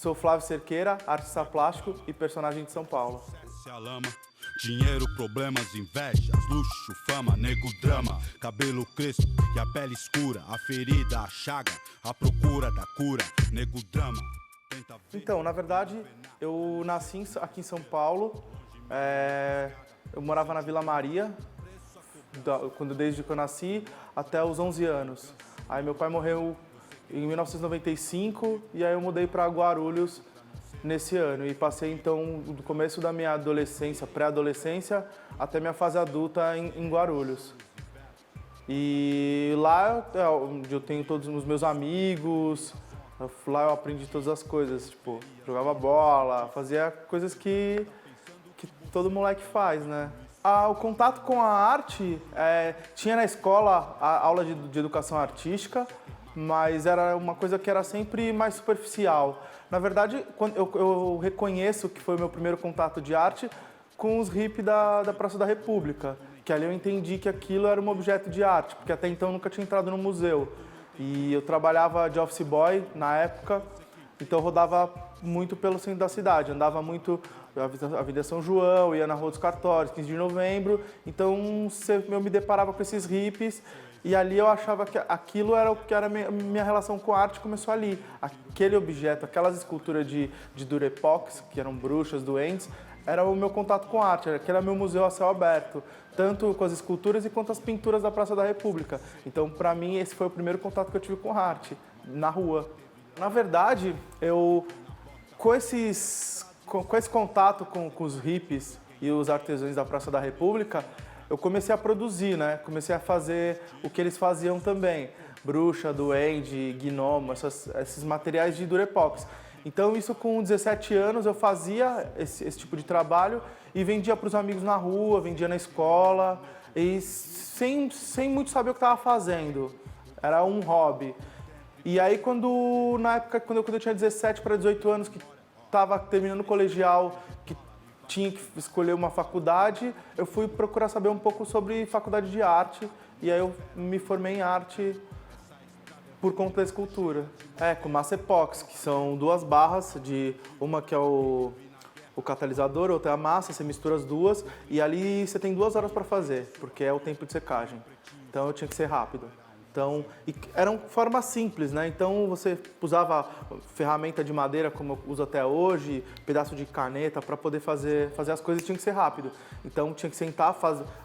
Sou Flávio Cerqueira, artista plástico e personagem de São Paulo. Se a lama, dinheiro, problemas, invejas, luxo, fama, nego, drama, cabelo crespo e a pele escura, a ferida, a chaga, a procura da cura, nego, drama. Então, na verdade, eu nasci aqui em São Paulo, eu morava na Vila Maria, desde que eu nasci até os 11 anos. Aí meu pai morreu em 1995 e aí eu mudei para Guarulhos nesse ano. E passei então do começo da minha adolescência, pré-adolescência, até minha fase adulta em Guarulhos. E lá eu tenho todos os meus amigos, lá eu aprendi todas as coisas, tipo, jogava bola, fazia coisas que todo moleque faz, né? O contato com a arte, tinha na escola a aula de educação artística, mas era uma coisa que era sempre mais superficial. Na verdade, eu reconheço que foi o meu primeiro contato de arte com os hippies da Praça da República, que ali eu entendi que aquilo era um objeto de arte, porque até então eu nunca tinha entrado no museu. E eu trabalhava de office boy na época, então eu rodava muito pelo centro da cidade, andava muito a Avenida São João, ia na Rua dos Cartórios, 15 de novembro, então eu me deparava com esses hippies e ali eu achava que aquilo era o que era minha relação com a arte, começou ali. Aquele objeto, aquelas esculturas de Durepox, que eram bruxas, duendes, era o meu contato com a arte, aquele era meu museu a céu aberto, tanto com as esculturas quanto as pinturas da Praça da República. Então, para mim, esse foi o primeiro contato que eu tive com a arte, na rua. Na verdade, com esse contato com os hippies e os artesãos da Praça da República, eu comecei a produzir, né? Comecei a fazer o que eles faziam também. Bruxa, duende, gnomo, esses materiais de Durepox. Então, isso com 17 anos, eu fazia esse tipo de trabalho e vendia para os amigos na rua, vendia na escola, e sem muito saber o que estava fazendo. Era um hobby. E aí, na época, quando eu tinha 17 para 18 anos, que estava terminando o colegial, que tinha que escolher uma faculdade, eu fui procurar saber um pouco sobre faculdade de arte, e aí eu me formei em arte por conta da escultura. Com massa epox, que são duas barras, uma que é o catalisador, outra é a massa, você mistura as duas, e ali você tem 2 horas para fazer, porque é o tempo de secagem. Então eu tinha que ser rápido. Então, eram formas simples, né? Então você usava ferramenta de madeira, como eu uso até hoje, pedaço de caneta para poder fazer as coisas, tinha que ser rápido. Então tinha que sentar,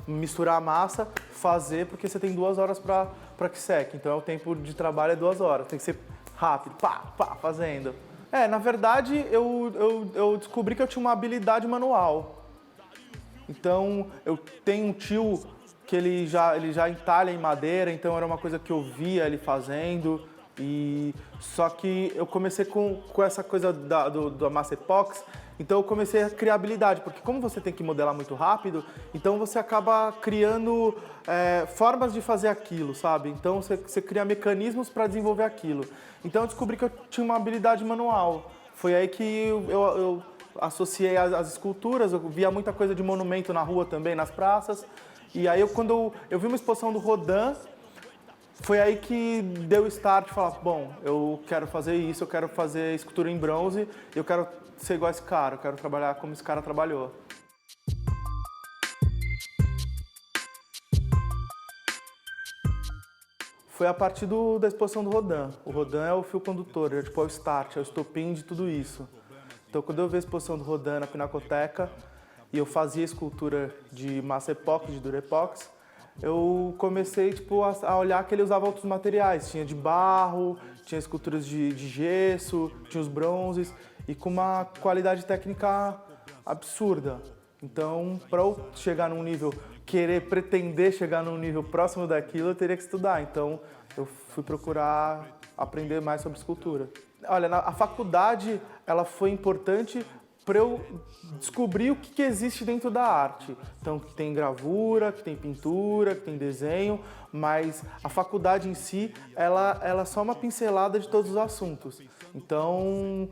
misturar a massa, fazer, porque você tem 2 horas para que seque. Então o tempo de trabalho é 2 horas, tem que ser rápido, fazendo. Na verdade, eu descobri que eu tinha uma habilidade manual. Então eu tenho um tio que ele já entalha em madeira, então era uma coisa que eu via ele fazendo. Só que eu comecei com essa coisa da massa epox, então eu comecei a criar habilidade, porque como você tem que modelar muito rápido, então você acaba criando formas de fazer aquilo, sabe? Então você cria mecanismos para desenvolver aquilo. Então eu descobri que eu tinha uma habilidade manual. Foi aí que eu associei as esculturas, eu via muita coisa de monumento na rua também, nas praças. E aí, quando eu vi uma exposição do Rodin, foi aí que deu o start de falar, bom, eu quero fazer isso, eu quero fazer escultura em bronze, eu quero ser igual a esse cara, eu quero trabalhar como esse cara trabalhou. Foi a partir da exposição do Rodin. O Rodin é o fio condutor, é o start, é o estopim de tudo isso. Então, quando eu vi a exposição do Rodin na Pinacoteca, e eu fazia escultura de massa epox, de Durepox, eu comecei a olhar que ele usava outros materiais. Tinha de barro, tinha esculturas de gesso, tinha os bronzes, e com uma qualidade técnica absurda. Então, para eu chegar num nível, pretender chegar num nível próximo daquilo, eu teria que estudar. Então, eu fui procurar aprender mais sobre escultura. Olha, a faculdade, ela foi importante para eu descobrir o que existe dentro da arte. Então, que tem gravura, que tem pintura, que tem desenho, mas a faculdade em si, ela é só uma pincelada de todos os assuntos. Então,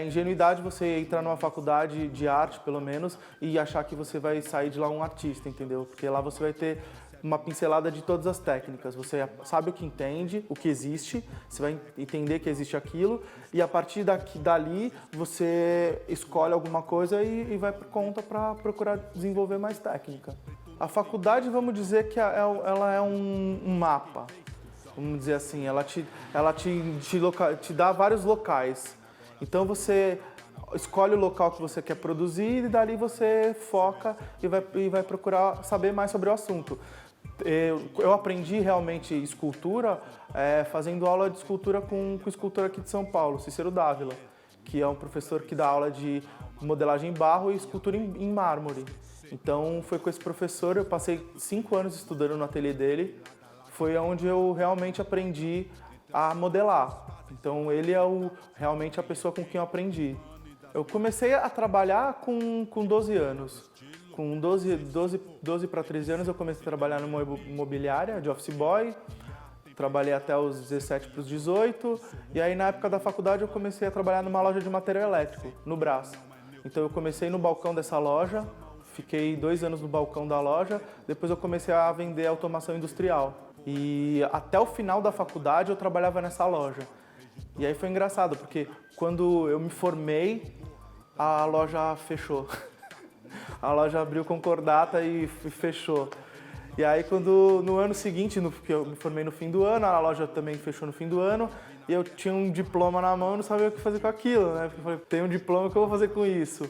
ingenuidade você entrar numa faculdade de arte, pelo menos, e achar que você vai sair de lá um artista, entendeu? Porque lá você vai ter uma pincelada de todas as técnicas. Você sabe o que entende, o que existe, você vai entender que existe aquilo e a partir dali você escolhe alguma coisa e vai por conta para procurar desenvolver mais técnica. A faculdade, vamos dizer que ela é um mapa, vamos dizer assim, ela te dá vários locais. Então você escolhe o local que você quer produzir e dali você foca e vai procurar saber mais sobre o assunto. Eu aprendi realmente escultura fazendo aula de escultura com o escultor aqui de São Paulo, Cícero Dávila, que é um professor que dá aula de modelagem em barro e escultura em mármore. Então foi com esse professor, eu passei 5 anos estudando no ateliê dele, foi onde eu realmente aprendi a modelar. Então ele é realmente a pessoa com quem eu aprendi. Eu comecei a trabalhar com 12 anos. Com 12 para 13 anos eu comecei a trabalhar numa imobiliária de office boy. Trabalhei até os 17 para os 18. E aí na época da faculdade eu comecei a trabalhar numa loja de material elétrico, no Brás. Então eu comecei no balcão dessa loja, fiquei 2 anos no balcão da loja, depois eu comecei a vender automação industrial. E até o final da faculdade eu trabalhava nessa loja. E aí foi engraçado, porque quando eu me formei, a loja fechou. A loja abriu concordata e fechou. E aí no ano seguinte, porque eu me formei no fim do ano, a loja também fechou no fim do ano, e eu tinha um diploma na mão e não sabia o que fazer com aquilo, né? Porque eu falei, tenho um diploma, o que eu vou fazer com isso?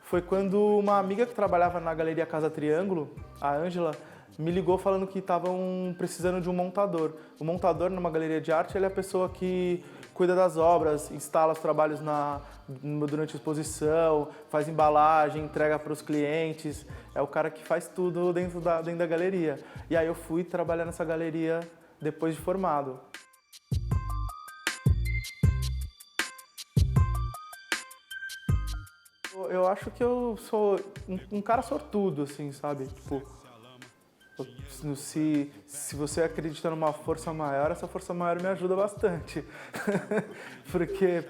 Foi quando uma amiga que trabalhava na Galeria Casa Triângulo, a Ângela, me ligou falando que estavam precisando de um montador. O montador numa galeria de arte, ele é a pessoa que cuida das obras, instala os trabalhos durante a exposição, faz embalagem, entrega para os clientes. É o cara que faz tudo dentro da galeria. E aí eu fui trabalhar nessa galeria depois de formado. Eu acho que eu sou um cara sortudo, assim, sabe? Tipo, se você acredita numa força maior, essa força maior me ajuda bastante. Porque,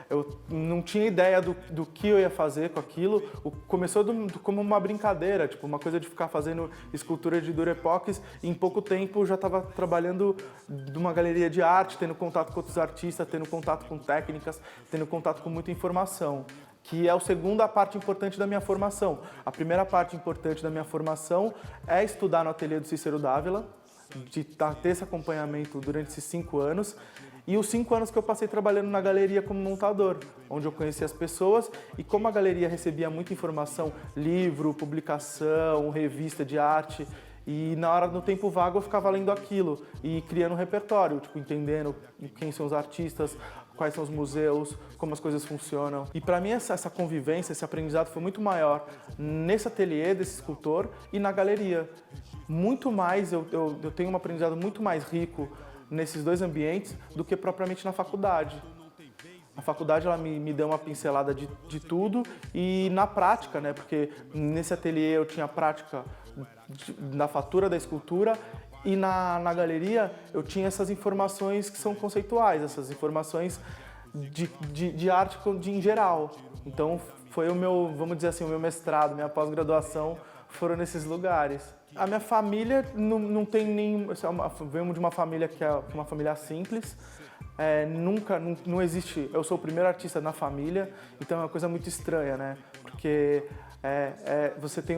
eu não tinha ideia do que eu ia fazer com aquilo. Começou como uma brincadeira, tipo, uma coisa de ficar fazendo escultura de durepox e em pouco tempo eu já estava trabalhando numa galeria de arte, tendo contato com outros artistas, tendo contato com técnicas, tendo contato com muita informação, que é a segunda parte importante da minha formação. A primeira parte importante da minha formação é estudar no ateliê do Cícero Dávila, de ter esse acompanhamento durante esses 5 anos, e os 5 anos que eu passei trabalhando na galeria como montador, onde eu conheci as pessoas, e como a galeria recebia muita informação, livro, publicação, revista de arte, e na hora do tempo vago eu ficava lendo aquilo e criando um repertório, tipo, entendendo quem são os artistas, quais são os museus, como as coisas funcionam. E para mim essa convivência, esse aprendizado foi muito maior nesse ateliê desse escultor e na galeria. Muito mais, eu tenho um aprendizado muito mais rico nesses dois ambientes do que propriamente na faculdade. A faculdade ela me deu uma pincelada de tudo e na prática, né? Porque nesse ateliê eu tinha prática na fatura da escultura e na galeria eu tinha essas informações que são conceituais, essas informações de arte em geral. Então foi o meu, vamos dizer assim, o meu mestrado, minha pós-graduação foram nesses lugares. A minha família não tem nem... Venho de uma família que é uma família simples. Não existe... Eu sou o primeiro artista na família, então é uma coisa muito estranha, né? Porque você tem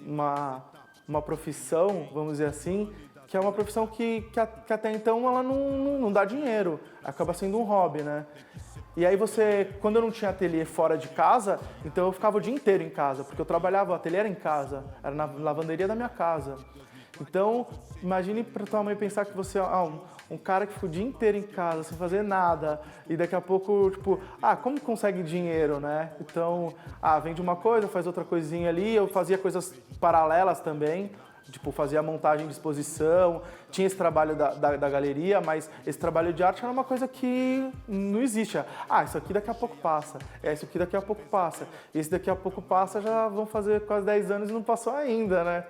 uma profissão, vamos dizer assim, que é uma profissão que até então ela não dá dinheiro, acaba sendo um hobby, né? E aí quando eu não tinha ateliê fora de casa, então eu ficava o dia inteiro em casa, porque eu trabalhava, o ateliê era em casa, era na lavanderia da minha casa. Então, imagine para tua mãe pensar que você é um cara que fica o dia inteiro em casa, sem fazer nada, e daqui a pouco, tipo, como consegue dinheiro, né? Então, vende uma coisa, faz outra coisinha ali, eu fazia coisas paralelas também, tipo, fazia montagem de exposição, tinha esse trabalho da galeria, mas esse trabalho de arte era uma coisa que não existe. Isso aqui daqui a pouco passa, isso aqui daqui a pouco passa, esse daqui a pouco passa, já vão fazer quase 10 anos e não passou ainda, né?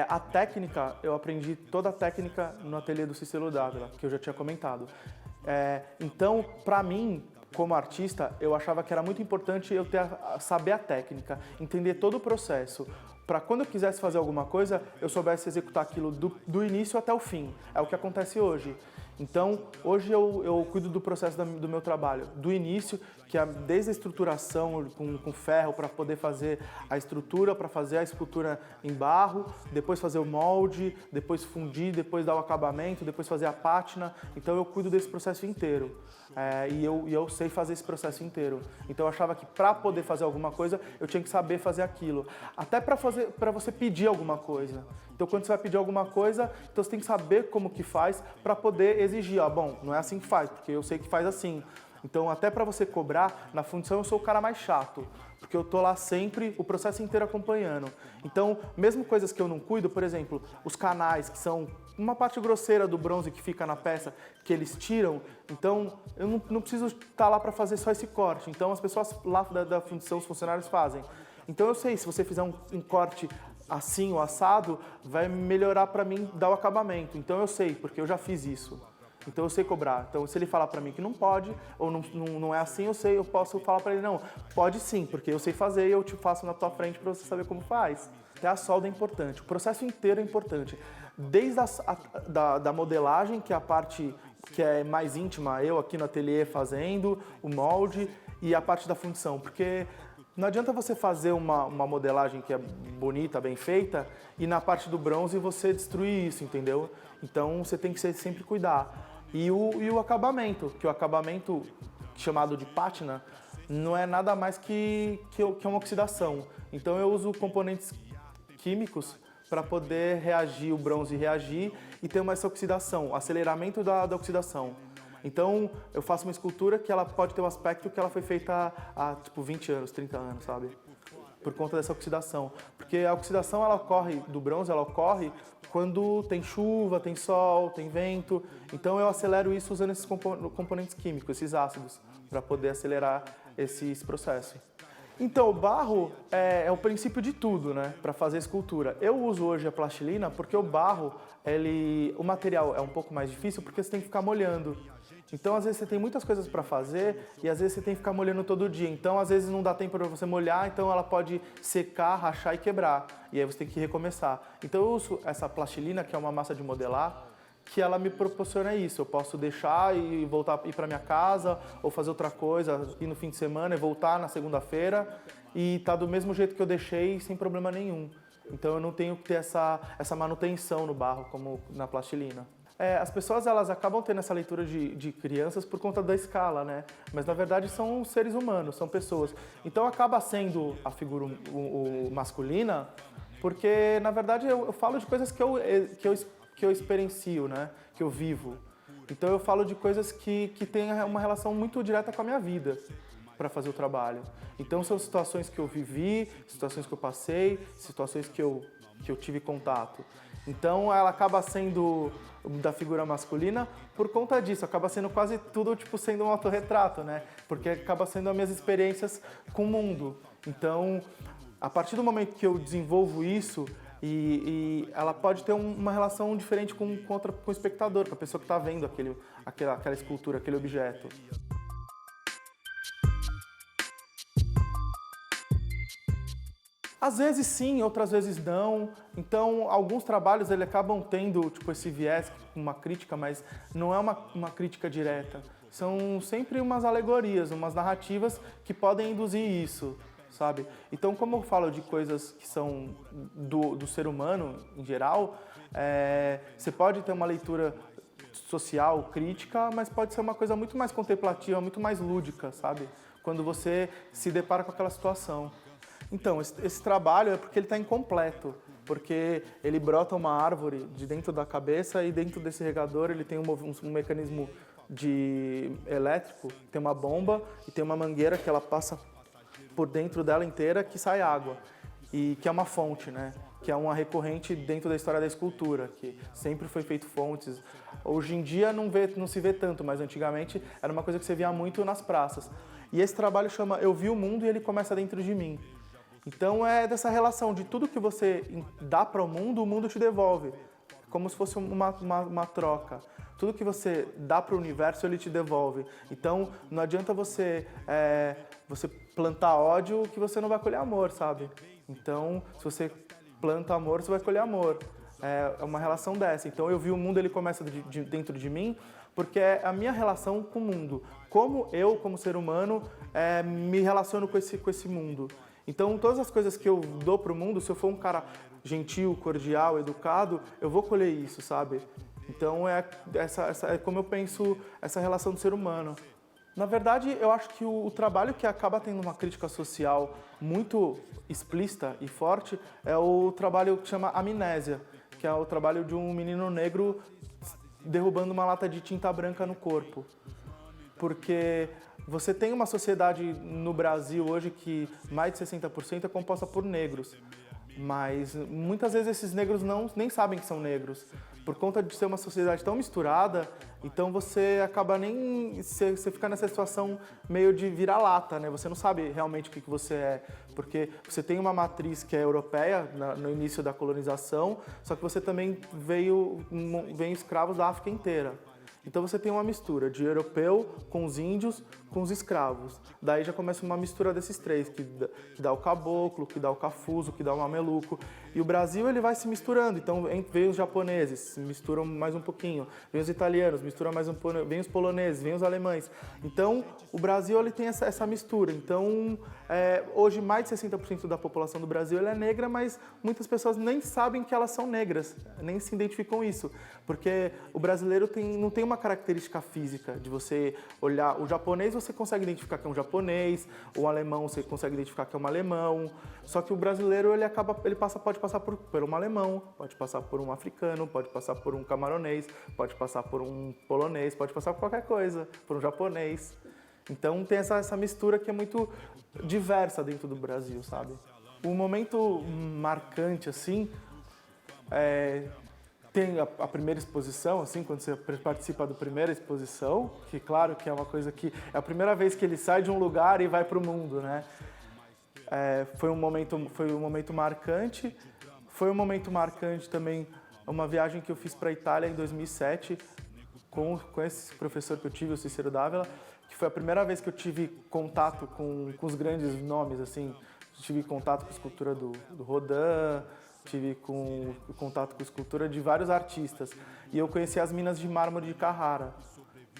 A técnica, eu aprendi toda a técnica no ateliê do Cícero Dávila, que eu já tinha comentado. Então, para mim, como artista, eu achava que era muito importante eu saber a técnica, entender todo o processo, para quando eu quisesse fazer alguma coisa, eu soubesse executar aquilo do início até o fim. É o que acontece hoje. Então, hoje eu cuido do processo do meu trabalho, do início, que é desde a estruturação com ferro para poder fazer a estrutura, para fazer a escultura em barro, depois fazer o molde, depois fundir, depois dar o acabamento, depois fazer a pátina. Então, eu cuido desse processo inteiro. E eu sei fazer esse processo inteiro. Então, eu achava que para poder fazer alguma coisa, eu tinha que saber fazer aquilo. Até para você pedir alguma coisa. Então, quando você vai pedir alguma coisa, então você tem que saber como que faz para poder exigir. Bom, não é assim que faz, porque eu sei que faz assim. Então, até para você cobrar, na fundição eu sou o cara mais chato, porque eu tô lá sempre, o processo inteiro acompanhando. Então, mesmo coisas que eu não cuido, por exemplo, os canais, que são uma parte grosseira do bronze que fica na peça, que eles tiram, então eu não preciso estar lá para fazer só esse corte. Então, as pessoas lá da fundição, os funcionários fazem. Então, eu sei, se você fizer um corte assim, o assado, vai melhorar para mim dar o acabamento. Então, eu sei, porque eu já fiz isso. Então eu sei cobrar. Então se ele falar para mim que não pode, ou não é assim, eu posso falar para ele, não, pode sim, porque eu sei fazer e eu te faço na tua frente para você saber como faz. Até a solda é importante, o processo inteiro é importante. Desde da modelagem, que é a parte que é mais íntima, eu aqui no ateliê fazendo, o molde, e a parte da fundição, porque não adianta você fazer uma modelagem que é bonita, bem feita, e na parte do bronze você destruir isso, entendeu? Então você tem que sempre cuidar. E o acabamento, que o acabamento chamado de pátina não é nada mais que uma oxidação. Então eu uso componentes químicos para poder reagir, o bronze reagir e ter essa oxidação, aceleramento da oxidação. Então eu faço uma escultura que ela pode ter um aspecto que ela foi feita há tipo 20 anos, 30 anos, sabe? Por conta dessa oxidação. Porque a oxidação do bronze, ela ocorre quando tem chuva, tem sol, tem vento. Então eu acelero isso usando esses componentes químicos, esses ácidos, para poder acelerar esse processo. Então o barro é o princípio de tudo, né, para fazer escultura. Eu uso hoje a plastilina porque o barro, o material é um pouco mais difícil porque você tem que ficar molhando. Então, às vezes, você tem muitas coisas para fazer e, às vezes, você tem que ficar molhando todo dia. Então, às vezes, não dá tempo para você molhar, então ela pode secar, rachar e quebrar. E aí você tem que recomeçar. Então, eu uso essa plastilina, que é uma massa de modelar, que ela me proporciona isso. Eu posso deixar e voltar, ir para minha casa ou fazer outra coisa, ir no fim de semana e voltar na segunda-feira e tá do mesmo jeito que eu deixei, sem problema nenhum. Então, eu não tenho que ter essa manutenção no barro, como na plastilina. As pessoas elas acabam tendo essa leitura de crianças por conta da escala, né? Mas na verdade são seres humanos, são pessoas. Então acaba sendo a figura masculina, porque na verdade eu falo de coisas que eu experiencio, né? Que eu vivo. Então eu falo de coisas que têm uma relação muito direta com a minha vida para fazer o trabalho. Então são situações que eu vivi, situações que eu passei, situações que eu tive contato. Então ela acaba sendo da figura masculina por conta disso, acaba sendo quase tudo tipo sendo um autorretrato, né? Porque acaba sendo as minhas experiências com o mundo. Então, a partir do momento que eu desenvolvo isso, e ela pode ter uma relação diferente com o espectador, com a pessoa que está vendo aquela escultura, aquele objeto. Às vezes sim, outras vezes não. Então, alguns trabalhos acabam tendo tipo, esse viés, uma crítica, mas não é uma crítica direta. São sempre umas alegorias, umas narrativas que podem induzir isso, sabe? Então, como eu falo de coisas que são do ser humano em geral, você pode ter uma leitura social, crítica, mas pode ser uma coisa muito mais contemplativa, muito mais lúdica, sabe? Quando você se depara com aquela situação. Então, esse trabalho é porque ele está incompleto, porque ele brota uma árvore de dentro da cabeça e dentro desse regador ele tem um mecanismo elétrico, tem uma bomba e tem uma mangueira que ela passa por dentro dela inteira que sai água, e que é uma fonte, né? Que é uma recorrente dentro da história da escultura, que sempre foi feito fontes. Hoje em dia não se vê tanto, mas antigamente era uma coisa que você via muito nas praças. E esse trabalho chama Eu Vi o Mundo e ele começa dentro de mim. Então é dessa relação de tudo que você dá para o mundo te devolve. Como se fosse uma troca. Tudo que você dá para o universo, ele te devolve. Então não adianta você plantar ódio que você não vai colher amor, sabe? Então, se você planta amor, você vai colher amor. É uma relação dessa. Então eu vi o mundo, ele começa dentro de mim, porque é a minha relação com o mundo. Como eu, como ser humano, me relaciono com esse mundo. Então todas as coisas que eu dou pro mundo, se eu for um cara gentil, cordial, educado, eu vou colher isso, sabe? Então é como eu penso essa relação do ser humano. Na verdade, eu acho que o trabalho que acaba tendo uma crítica social muito explícita e forte é o trabalho que chama Amnésia, que é o trabalho de um menino negro derrubando uma lata de tinta branca no corpo. Porque você tem uma sociedade no Brasil hoje que mais de 60% é composta por negros. Mas muitas vezes esses negros nem sabem que são negros. Por conta de ser uma sociedade tão misturada, então você acaba você fica nessa situação meio de vira-lata, né? Você não sabe realmente o que você é. Porque você tem uma matriz que é europeia, no início da colonização, só que você também veio escravos da África inteira. Então você tem uma mistura de europeu com os índios, com os escravos. Daí já começa uma mistura desses três, que dá o caboclo, que dá o cafuso, que dá o mameluco. E o Brasil, ele vai se misturando. Então vem os japoneses, se misturam mais um pouquinho. Vem os italianos, mistura mais um pouco. Vem os poloneses, vem os alemães. Então o Brasil, ele tem essa mistura. Então hoje mais de 60% da população do Brasil ela é negra, mas muitas pessoas nem sabem que elas são negras, nem se identificam isso. Porque o brasileiro não tem uma característica física de você olhar. O japonês você consegue identificar que é um japonês, o alemão você consegue identificar que é um alemão. Só que o brasileiro pode passar por um alemão, pode passar por um africano, pode passar por um camaronês, pode passar por um polonês, pode passar por qualquer coisa, por um japonês. Então tem essa mistura que é muito diversa dentro do Brasil, sabe? Um momento marcante assim tem a primeira exposição, assim, quando você participa da primeira exposição, que claro que é uma coisa que é a primeira vez que ele sai de um lugar e vai para o mundo, né? Foi um momento marcante. Foi um momento marcante também uma viagem que eu fiz para a Itália em 2007 com esse professor que eu tive, o Cícero D'Ávila, que foi a primeira vez que eu tive contato com os grandes nomes, assim. Tive contato com a escultura do Rodin, tive contato com a escultura de vários artistas. E eu conheci as minas de mármore de Carrara.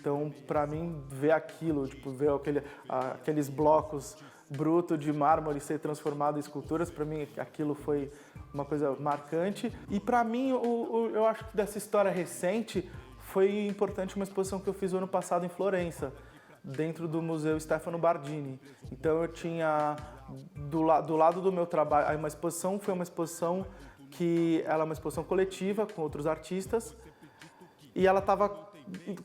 Então, para mim, ver aquilo, tipo, ver aqueles blocos brutos de mármore ser transformado em esculturas, para mim aquilo foi uma coisa marcante. E para mim, eu acho que dessa história recente, foi importante uma exposição que eu fiz o ano passado em Florença, dentro do Museu Stefano Bardini. Então eu tinha, do lado do meu trabalho, aí foi uma exposição que ela é uma exposição coletiva com outros artistas, e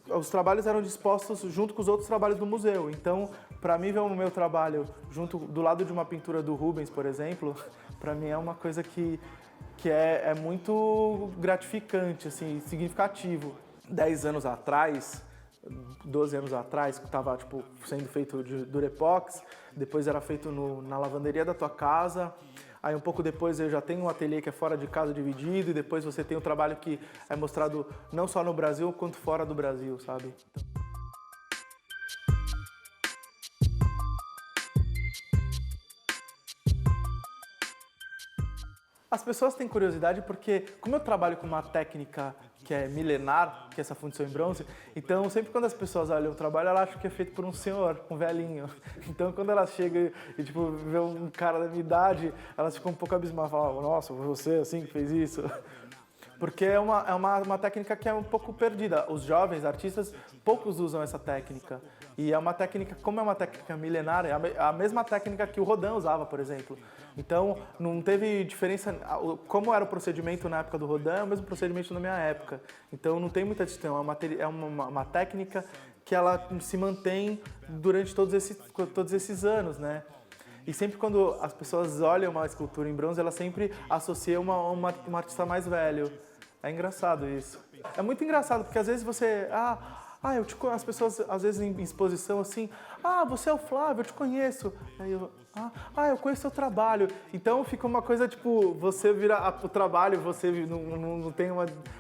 os trabalhos eram dispostos junto com os outros trabalhos do museu. Então, para mim ver o meu trabalho do lado de uma pintura do Rubens, por exemplo, para mim é uma coisa que é muito gratificante, assim, significativo. 10 anos atrás, 12 anos atrás, que estava sendo feito de Durepox, depois era feito na lavanderia da tua casa, aí um pouco depois eu já tenho um ateliê que é fora de casa dividido, e depois você tem um trabalho que é mostrado não só no Brasil, quanto fora do Brasil, sabe? As pessoas têm curiosidade porque, como eu trabalho com uma técnica que é milenar, que é essa fundição em bronze, então sempre quando as pessoas olham o trabalho, elas acham que é feito por um senhor, um velhinho. Então quando elas chegam e vê um cara da minha idade, elas ficam um pouco abismadas, falam, nossa, você assim que fez isso? Porque é uma técnica que é um pouco perdida. Os jovens artistas, poucos usam essa técnica. E é uma técnica, como é uma técnica milenar, é a mesma técnica que o Rodin usava, por exemplo. Então, não teve diferença. Como era o procedimento na época do Rodin, é o mesmo procedimento na minha época. Então, não tem muita distinção. É uma técnica que ela se mantém durante todos esses anos, né? E sempre quando as pessoas olham uma escultura em bronze, ela sempre associa um artista mais velho. É engraçado isso. É muito engraçado, porque às vezes você... As pessoas às vezes em exposição assim, você é o Flávio, eu te conheço. Aí eu conheço seu trabalho. Então fica uma coisa tipo, você vira o trabalho, você não tem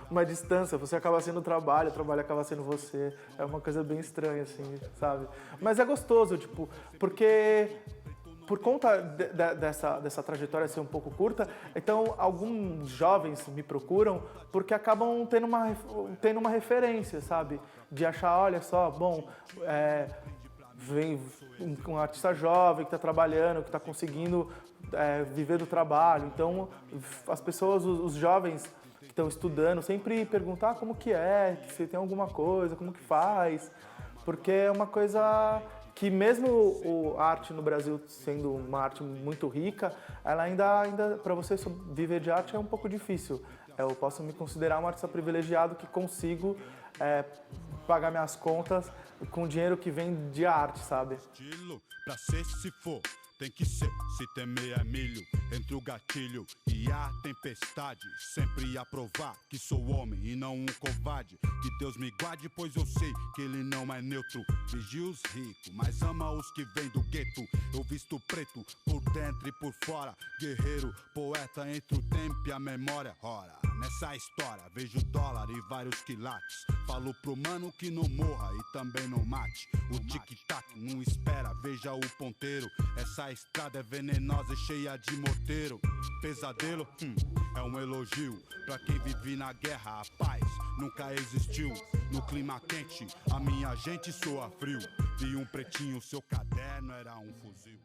uma distância, você acaba sendo o trabalho acaba sendo você. É uma coisa bem estranha assim, sabe? Mas é gostoso, tipo, porque por conta dessa trajetória ser um pouco curta, então alguns jovens me procuram porque acabam tendo uma referência, sabe? De achar, olha só, vem um artista jovem que está trabalhando, que está conseguindo viver do trabalho. Então as pessoas, os jovens que estão estudando, sempre perguntam como que é, se tem alguma coisa, como que faz, porque é uma coisa que mesmo a arte no Brasil sendo uma arte muito rica, ela ainda para você viver de arte é um pouco difícil. Eu posso me considerar um artista privilegiado que consigo pagar minhas contas com dinheiro que vem de arte, sabe? Pra ser se for, tem que ser, se temer é milho. Entre o gatilho e a tempestade, sempre a provar que sou homem e não um covarde. Que Deus me guarde, pois eu sei que ele não é neutro. Vigia os ricos, mas ama os que vêm do gueto. Eu visto preto, por dentro e por fora. Guerreiro, poeta entre o tempo e a memória. Ora, nessa história vejo dólar e vários quilates. Falo pro mano que não morra e também não mate. O tic-tac não espera, veja o ponteiro. Essa estrada é venenosa e cheia de morteiro. Pesadelo, é um elogio. Pra quem vive na guerra, a paz nunca existiu. No clima quente, a minha gente soa frio. Vi um pretinho, seu caderno era um fuzil.